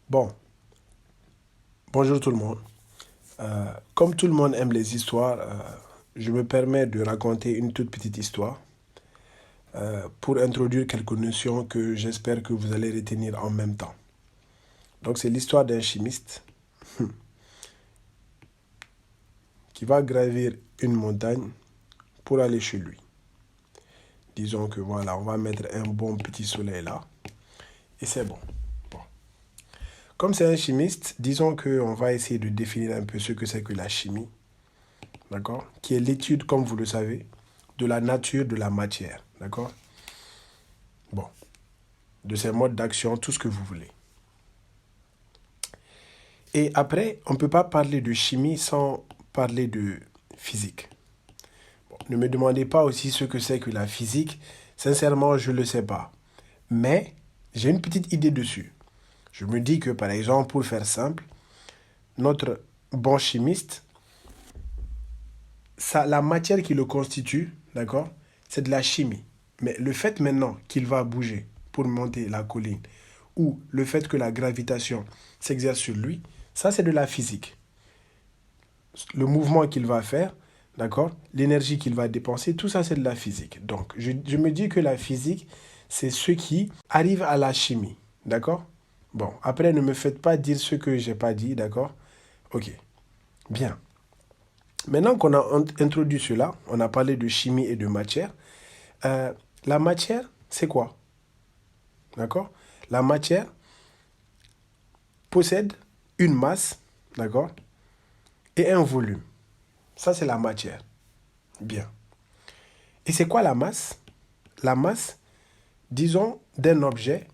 Bon, bonjour tout le monde. Comme tout le monde aime les histoires, je me permets de raconter une toute petite histoire pour introduire quelques notions que j'espère que vous allez retenir en même temps. Donc c'est l'histoire d'un chimiste qui va gravir une montagne pour aller chez lui. Disons que voilà, on va mettre un bon petit soleil là et c'est bon. Bon. Comme c'est un chimiste, disons qu'on va essayer de définir un peu ce que c'est que la chimie, d'accord? Qui est l'étude, comme vous le savez, de la nature de la matière, d'accord? Bon, de ses modes d'action, tout ce que vous voulez. Et après, on ne peut pas parler de chimie sans parler de physique. Bon, ne me demandez pas aussi ce que c'est que la physique. Sincèrement, je ne le sais pas. Mais j'ai une petite idée dessus. Je me dis que, par exemple, pour faire simple, notre bon chimiste, ça, la matière qui le constitue, d'accord, c'est de la chimie. Mais le fait maintenant qu'il va bouger pour monter la colline, ou le fait que la gravitation s'exerce sur lui, ça c'est de la physique. Le mouvement qu'il va faire, d'accord, l'énergie qu'il va dépenser, tout ça c'est de la physique. Donc je me dis que la physique, c'est ce qui arrive à la chimie, d'accord? Bon, après ne me faites pas dire ce que j'ai pas dit, d'accord? Ok, bien. Maintenant qu'on a introduit cela, on a parlé de chimie et de matière. Euh, la matière, c'est quoi? D'accord? La matière possède une masse, d'accord? Et un volume. Ça, c'est la matière. Bien. Et c'est quoi la masse? La masse, disons, d'un objet,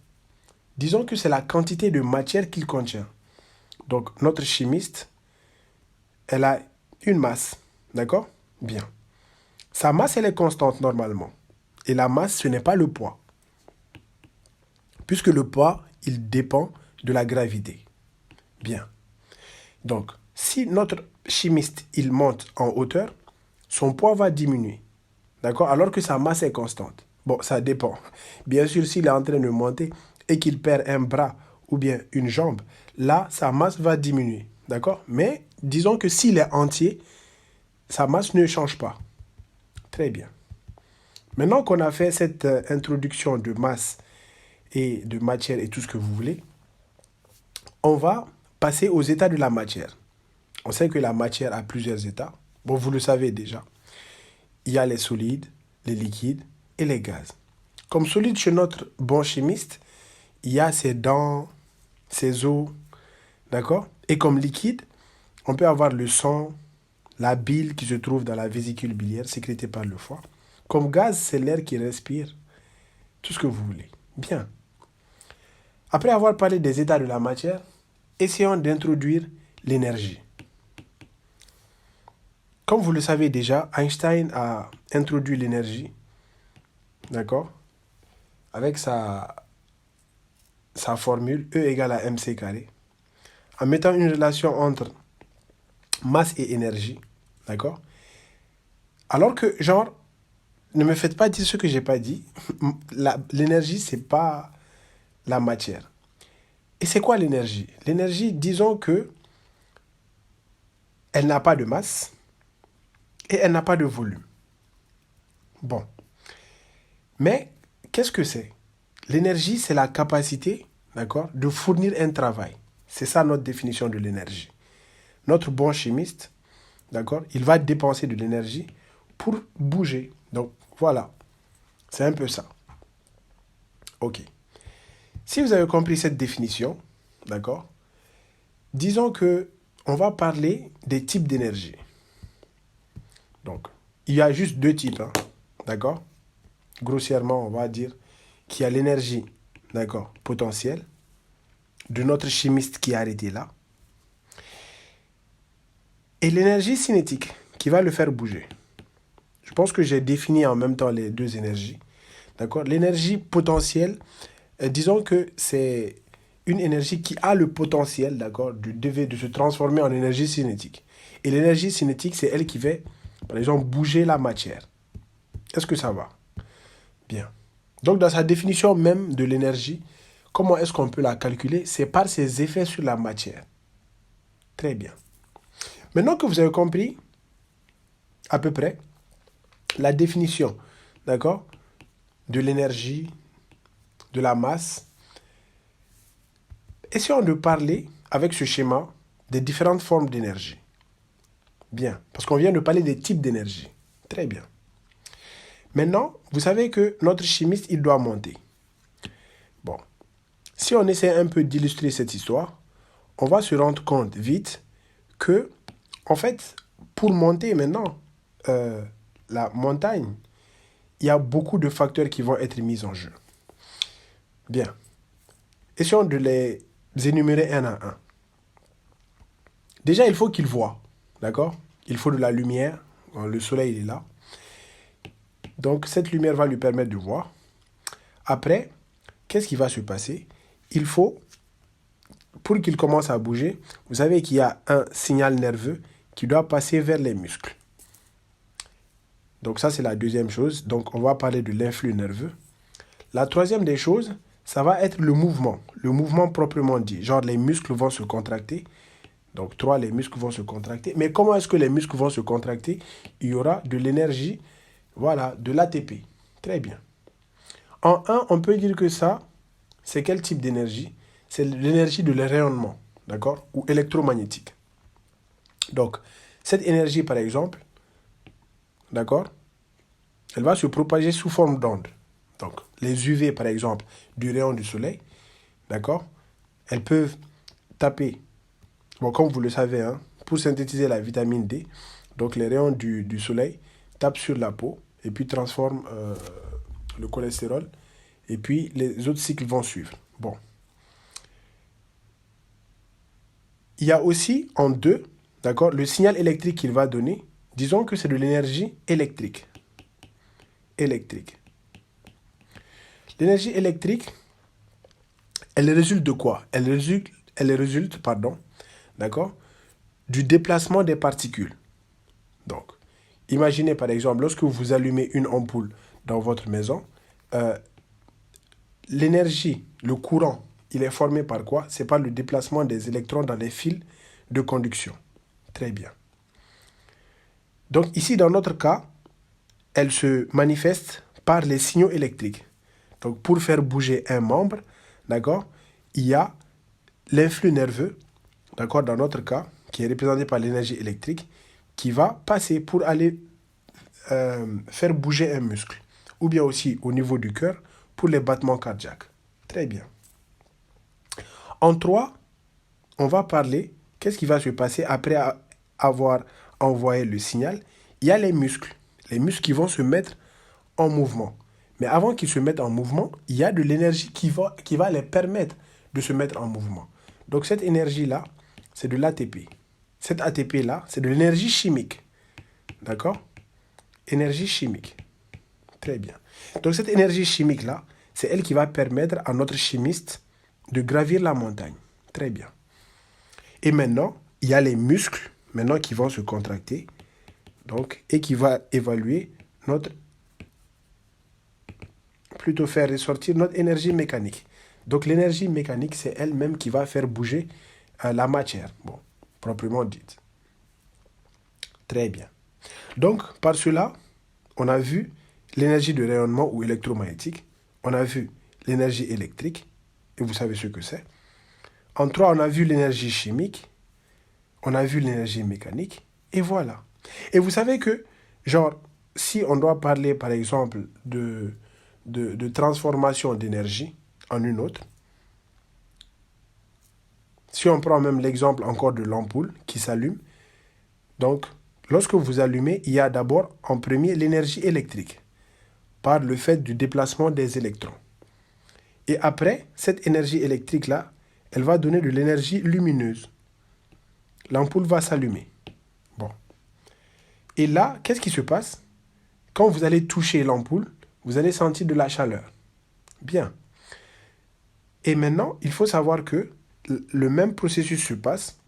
disons que c'est la quantité de matière qu'il contient. Donc, notre chimiste, elle a une masse, d'accord? Bien. Sa masse, elle est constante normalement. Et la masse, ce n'est pas le poids. Puisque le poids, il dépend de la gravité. Bien. Donc, si notre chimiste, il monte en hauteur, son poids va diminuer. D'accord? Alors que sa masse est constante. Bon, ça dépend. Bien sûr, s'il est en train de monter et qu'il perd un bras ou bien une jambe, là, sa masse va diminuer. D'accord? Mais disons que s'il est entier, sa masse ne change pas. Très bien. Maintenant qu'on a fait cette introduction de masse et de matière et tout ce que vous voulez, on va passer aux états de la matière. On sait que la matière a plusieurs états. Bon, vous le savez déjà. Il y a les solides, les liquides et les gaz. Comme solide chez notre bon chimiste, il y a ses dents, ses os, d'accord? Et comme liquide, on peut avoir le sang, la bile qui se trouve dans la vésicule biliaire sécrétée par le foie. Comme gaz, c'est l'air qui respire, tout ce que vous voulez. Bien. Après avoir parlé des états de la matière, essayons d'introduire l'énergie. Comme vous le savez déjà, Einstein a introduit l'énergie, d'accord, avec sa formule E égale à mc carré, en mettant une relation entre masse et énergie, d'accord. Alors que, genre, ne me faites pas dire ce que j'ai pas dit, l'énergie, c'est pas la matière. Et c'est quoi l'énergie? L'énergie, disons que elle n'a pas de masse et elle n'a pas de volume. Bon. Mais qu'est-ce que c'est? L'énergie, c'est la capacité, d'accord, de fournir un travail. C'est ça notre définition de l'énergie. Notre bon chimiste, d'accord, il va dépenser de l'énergie pour bouger. Donc voilà, c'est un peu ça. Ok. Si vous avez compris cette définition, d'accord, disons que on va parler des types d'énergie. Donc, il y a juste deux types, hein, d'accord? Grossièrement, on va dire qu'il y a l'énergie, d'accord, potentielle, de notre chimiste qui est arrêté là, et l'énergie cinétique qui va le faire bouger. Je pense que j'ai défini en même temps les deux énergies. D'accord? L'énergie potentielle, disons que c'est une énergie qui a le potentiel, d'accord, de se transformer en énergie cinétique. Et l'énergie cinétique, c'est elle qui va, par exemple, bouger la matière. Est-ce que ça va? Bien. Donc, dans sa définition même de l'énergie, comment est-ce qu'on peut la calculer? C'est par ses effets sur la matière. Très bien. Maintenant que vous avez compris, à peu près, la définition, d'accord, de l'énergie, de la masse, essayons de parler, avec ce schéma, des différentes formes d'énergie. Bien, parce qu'on vient de parler des types d'énergie. Très bien. Maintenant, vous savez que notre chimiste, il doit monter. Bon, si on essaie un peu d'illustrer cette histoire, on va se rendre compte vite que, en fait, pour monter maintenant la montagne, il y a beaucoup de facteurs qui vont être mis en jeu. Bien. Essayons de les énumérer un à un. Déjà, il faut qu'il voit. D'accord? Il faut de la lumière. Le soleil il est là. Donc, cette lumière va lui permettre de voir. Après, qu'est-ce qui va se passer? Il faut, pour qu'il commence à bouger, vous savez qu'il y a un signal nerveux qui doit passer vers les muscles. Donc ça, c'est la deuxième chose. Donc, on va parler de l'influx nerveux. La troisième des choses, ça va être le mouvement proprement dit. Genre, les muscles vont se contracter. Donc, 3, les muscles vont se contracter. Mais comment est-ce que les muscles vont se contracter? Il y aura de l'énergie, voilà, de l'ATP. Très bien. En 1, on peut dire que ça, c'est quel type d'énergie? C'est l'énergie de rayonnement, d'accord? Ou électromagnétique. Donc, cette énergie, par exemple, d'accord? Elle va se propager sous forme d'onde. Donc, les UV, par exemple, du rayon du soleil, d'accord? Elles peuvent taper, bon, comme vous le savez, hein, pour synthétiser la vitamine D. Donc, les rayons du soleil tapent sur la peau et puis transforment le cholestérol. Et puis, les autres cycles vont suivre. Bon. Il y a aussi, en 2, d'accord, le signal électrique qu'il va donner. Disons que c'est de l'énergie électrique. L'énergie électrique, elle résulte de quoi? Elle résulte, d'accord, du déplacement des particules. Donc, imaginez par exemple, lorsque vous allumez une ampoule dans votre maison, l'énergie, le courant, il est formé par quoi? C'est par le déplacement des électrons dans les fils de conduction. Très bien. Donc ici, dans notre cas, elle se manifeste par les signaux électriques. Donc pour faire bouger un membre, d'accord, il y a l'influx nerveux, d'accord, dans notre cas, qui est représenté par l'énergie électrique, qui va passer pour aller faire bouger un muscle. Ou bien aussi au niveau du cœur, pour les battements cardiaques. Très bien. En 3, on va parler, qu'est-ce qui va se passer après avoir envoyé le signal? Il y a les muscles qui vont se mettre en mouvement. Mais avant qu'ils se mettent en mouvement, il y a de l'énergie qui va les permettre de se mettre en mouvement. Donc cette énergie-là, c'est de l'ATP. Cette ATP-là, c'est de l'énergie chimique. D'accord? Énergie chimique. Très bien. Donc cette énergie chimique-là, c'est elle qui va permettre à notre chimiste de gravir la montagne. Très bien. Et maintenant, il y a les muscles maintenant qui vont se contracter, donc, et qui va évaluer plutôt faire ressortir notre énergie mécanique. Donc l'énergie mécanique, c'est elle-même qui va faire bouger la matière, bon, proprement dite. Très bien. Donc, par cela, on a vu l'énergie de rayonnement ou électromagnétique, on a vu l'énergie électrique, et vous savez ce que c'est. En 3, on a vu l'énergie chimique, on a vu l'énergie mécanique, et voilà. Et vous savez que, genre, si on doit parler, par exemple, de transformation d'énergie en une autre, si on prend même l'exemple encore de l'ampoule qui s'allume, donc, lorsque vous allumez, il y a d'abord, en premier, l'énergie électrique, par le fait du déplacement des électrons. Et après, cette énergie électrique-là, elle va donner de l'énergie lumineuse. L'ampoule va s'allumer. Bon. Et là, qu'est-ce qui se passe? Quand vous allez toucher l'ampoule, vous allez sentir de la chaleur. Bien. Et maintenant, il faut savoir que le même processus se passe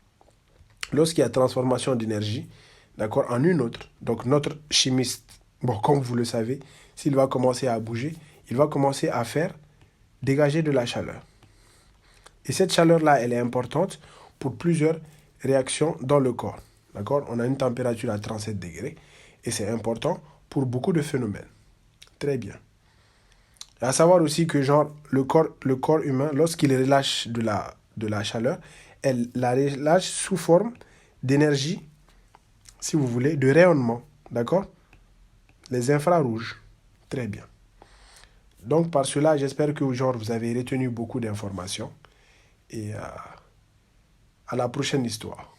lorsqu'il y a transformation d'énergie, d'accord, en une autre. Donc notre chimiste, bon, comme vous le savez, s'il va commencer à bouger, il va commencer à faire dégager de la chaleur. Et cette chaleur-là, elle est importante pour plusieurs réactions dans le corps. D'accord? On a une température à 37 degrés et c'est important pour beaucoup de phénomènes. Très bien. À savoir aussi que genre le corps humain, lorsqu'il relâche de la chaleur, elle la relâche sous forme d'énergie, si vous voulez, de rayonnement. D'accord? Les infrarouges. Très bien. Donc par cela, j'espère que genre vous avez retenu beaucoup d'informations et à la prochaine histoire.